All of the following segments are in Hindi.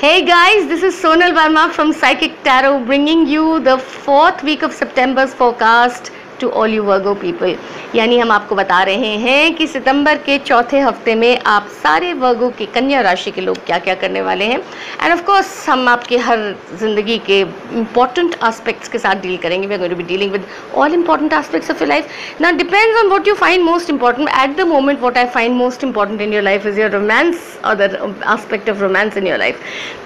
Hey guys, this is Sonal Verma from Psychic Tarot bringing you the 4th week of September's forecast to all you Virgo people। यानी हम आपको बता रहे हैं कि सितंबर के चौथे हफ्ते में आप सारे वर्गो के कन्या राशि के लोग क्या क्या करने वाले हैं। एंड ऑफ कोर्स हम आपके हर जिंदगी के इम्पॉर्टेंट एस्पेक्ट्स के साथ डील करेंगे। We are going to be dealing with all important aspects of your life. Now depends on what you find most important. At the moment what I find most important in your life is your romance और the aspect of romance in your life.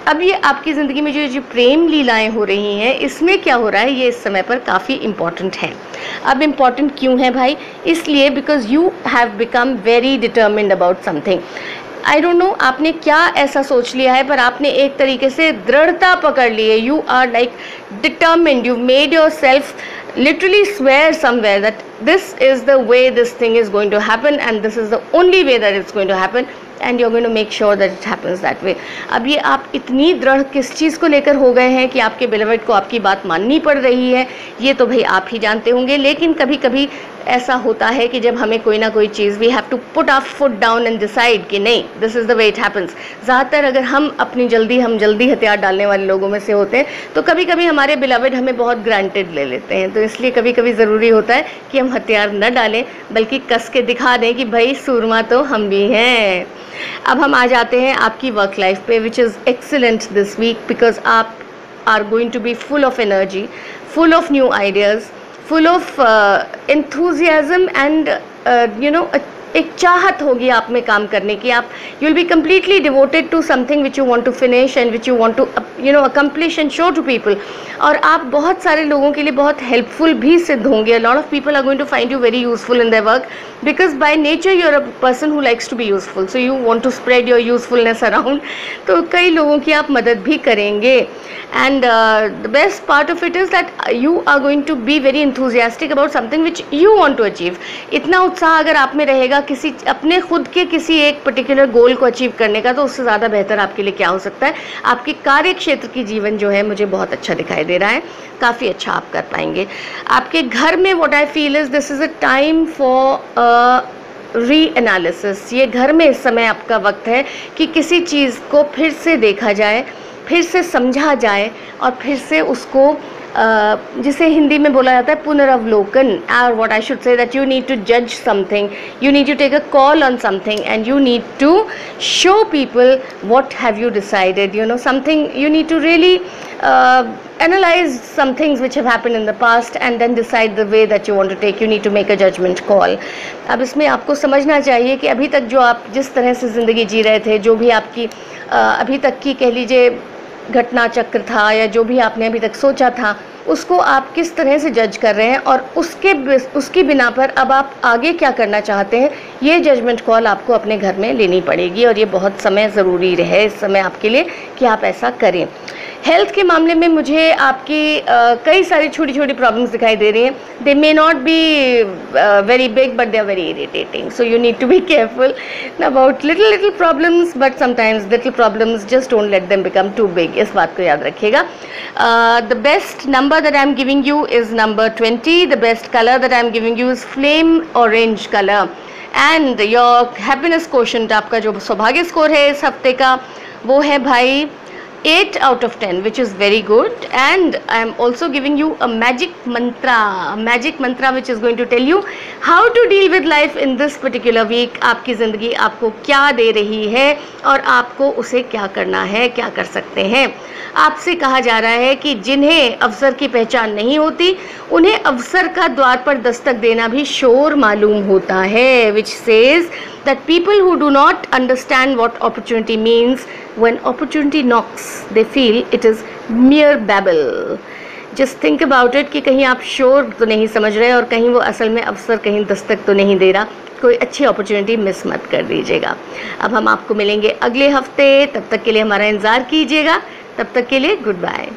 अब ये आपकी ज़िंदगी में जो प्रेम लीलाएँ हो रही हैं, इसमें क्या हो रहा है, ये इस समय पर काफ़ी इम्पॉर्टेंट है। अब इम्पॉर्टेंट क्यों है भाई? इसलिए because you have become very determined about something. I don't know आपने क्या ऐसा सोच लिया है, पर आपने एक तरीके से दृढ़ता पकड़ ली है। You are like determined, you made yourself literally swear somewhere that this is the way this thing is going to happen and this is the only way that it's going to happen and you're going to make sure that it happens that way। अब ये आप इतनी दृढ़ किस चीज़ को लेकर हो गए हैं कि आपके बिलवेड को आपकी बात माननी पड़ रही है, ये तो भाई आप ही जानते होंगे। लेकिन कभी कभी ऐसा होता है कि जब हमें कोई ना कोई चीज़ we have to put our foot down and decide कि नहीं, this is the way it happens. ज़्यादातर अगर हम जल्दी हथियार डालने वाले लोगों में से होते हैं तो कभी कभी हमारे बिलवेड हमें बहुत ग्रांटेड ले लेते हैं। तो इसलिए कभी कभी ज़रूरी होता है कि हम हथियार न डालें, बल्कि कस के दिखा दें कि भाई सूरमा तो हम भी हैं। अब हम आ जाते हैं आपकी वर्क लाइफ पे, which is excellent this week because आप are going to be full of energy, full of new ideas, full of enthusiasm and एक चाहत होगी आप में काम करने की। आप you will be completely devoted to something which you want to finish and which you want to accomplish and show to people. और आप बहुत सारे लोगों के लिए बहुत हेल्पफुल भी सिद्ध होंगे। Lot of people are going to find you very useful in their work because by nature you are a person who likes to be useful, so you want to spread your usefulness around. तो कई लोगों की आप मदद भी करेंगे। And the best part of it is that you are going to be very enthusiastic about something which you want to achieve. इतना उत्साह अगर आप में रहेगा किसी अपने खुद के किसी एक पर्टिकुलर गोल को अचीव करने का, तो उससे ज़्यादा बेहतर आपके लिए क्या हो सकता है। आपके कार्य क्षेत्र की जीवन जो है मुझे बहुत अच्छा दिखाई दे रहा है, काफ़ी अच्छा आप कर पाएंगे। आपके घर में what I feel is this is a time for री एनालिसिस। ये घर में इस समय आपका वक्त है कि किसी चीज़ को फिर से देखा जाए, फिर से समझा जाए और फिर से उसको जिसे हिंदी में बोला जाता है पुनरावलोकन। और what I should say that you need to जज something, you need to take a call on something and you need to show people what have you decided, something you need to really analyze some things which have happened in the past and then decide the way that you want to take. You need to make a judgment call। अब इसमें आपको समझना चाहिए कि अभी तक जो आप जिस तरह से ज़िंदगी जी रहे थे, जो भी आपकी अभी तक की कह लीजिए घटना चक्र था या जो भी आपने अभी तक सोचा था, उसको आप किस तरह से जज कर रहे हैं और उसकी बिना पर अब आप आगे क्या करना चाहते हैं, ये जजमेंट कॉल आपको अपने घर में लेनी पड़ेगी। और ये बहुत समय ज़रूरी है इस समय आपके लिए कि आप ऐसा करें। हेल्थ के मामले में मुझे आपकी कई सारी छोटी छोटी प्रॉब्लम्स दिखाई दे रही हैं। They may not be very big but they are very irritating, so you need to be careful about little problems, but sometimes little problems just don't let them become too big. इस बात को याद रखिएगा। The best number that I am giving you is number 20। The best colour that I am giving you is flame orange colour. And your happiness quotient, आपका जो सौभाग्य स्कोर है इस हफ्ते का, वो है भाई 8 out of 10, which is very good। And I am also giving you a magic mantra which is going to tell you how to deal with life in this particular week। आपकी ज़िंदगी आपको क्या दे रही है और आपको उसे क्या करना है, क्या कर सकते हैं। आपसे कहा जा रहा है कि जिन्हें अवसर की पहचान नहीं होती, उन्हें अवसर का द्वार पर दस्तक देना भी शोर मालूम होता है। which says that people who do not understand what opportunity means, when opportunity knocks they feel it is mere babble। just think about it कि कहीं आप शोर तो नहीं समझ रहे और कहीं वो असल में अवसर कहीं दस्तक तो नहीं दे रहा। कोई अच्छी अपॉर्चुनिटी मिस मत कर दीजिएगा। अब हम आपको मिलेंगे अगले हफ्ते, तब तक के लिए हमारा इंतज़ार कीजिएगा। तब तक के लिए गुड बाय।